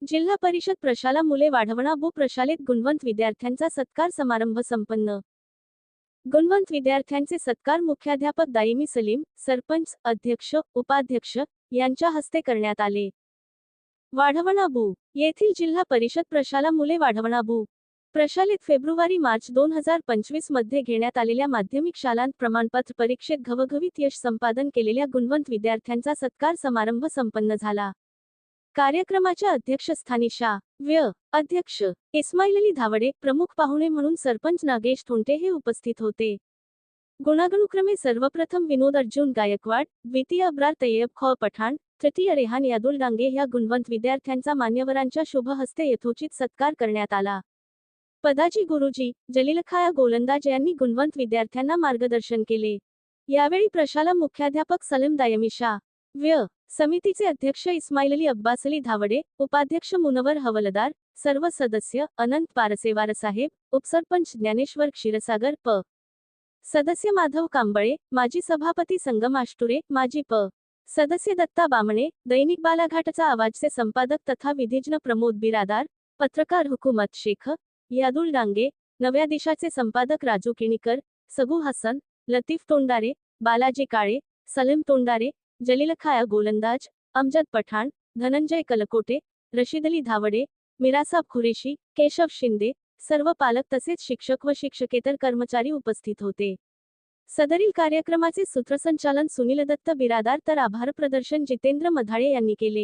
जिल्हा परिषद प्रशाला मुले वाढवणा बु प्रशालेत गुणवंत विद्यार्थ्यांचा सत्कार समारंभ संपन्न। गुणवंत विद्यार्थ्यांचे सत्कार मुख्याध्यापक दायमी सलीम, सरपंच, अध्यक्ष, उपाध्यक्ष यांच्या हस्ते करण्यात आले। वाढवणा बु येथील जिल्हा परिषद प्रशाला मुले वाढवणा बु प्रशालेत फेब्रुवारी-मार्च 2025 मध्ये घेण्यात आलेल्या माध्यमिक शालांत प्रमाणपत्र परीक्षेत घवघवीत यश संपादन केलेल्या गुणवंत विद्यार्थ्यांचा सत्कार समारंभ संपन्न झाला। कार्यक्रमाच्या अध्यक्षस्थानी व्य. अध्यक्ष इस्माईल अली धावडे, प्रमुख पाहुणे म्हणून सरपंच नागेश थोंटे हे उपस्थित होते। गुणागणुक्रमे सर्वप्रथम विनोद अर्जुन गायकवाड, द्वितीय अब्रार तय्यब खौ पठाण, तृतीय रेहान यादुल डांगे ह्या गुणवंत विद्यार्थ्यांचा मान्यवरांच्या शुभ हस्ते यथोचित सत्कार करण्यात आला। पदाजी गुरुजी, जलीलखाया गोलंदाज यांनी गुणवंत विद्यार्थ्यांना मार्गदर्शन केले। यावेळी प्रशाला मुख्याध्यापक सलीम दायमी व्य. समितीचे अध्यक्ष इस्माईल अली अब्बास अली धावडे, उपाध्यक्ष मुनवर हवलदार, सर्व सदस्य अनंत पारसेवारसाहेब, उपसरपंच ज्ञानेश्वर क्षीरसागर, सदस्य माधव कांबळे, माजी सभापती संगम आष्टुरे, माजी सदस्य दत्ता बामणे, दैनिक बालाघाटचा आवाजचे संपादक तथा विधिज्ञ प्रमोद बिरादार, पत्रकार हुकूमत शेख, यादुल डांगे, नव्या दिशाचे संपादक राजू किणीकर, सगू हसन, लतीफ तोंडारे, बालाजी काळे, सलीम तोंडारे, जलीलखाया गोलंदाज, अमजद पठाण, धनंजय कलकोटे, रशीद अली धावडे, मिरासाब खुरेशी, केशव शिंदे, सर्व पालक तसेच शिक्षक व शिक्षकेतर कर्मचारी उपस्थित होते। सदरील कार्यक्रमाचे सूत्रसंचालन सुनील दत्त बिरादार तर आभार प्रदर्शन जितेंद्र मधाळे यांनी केले।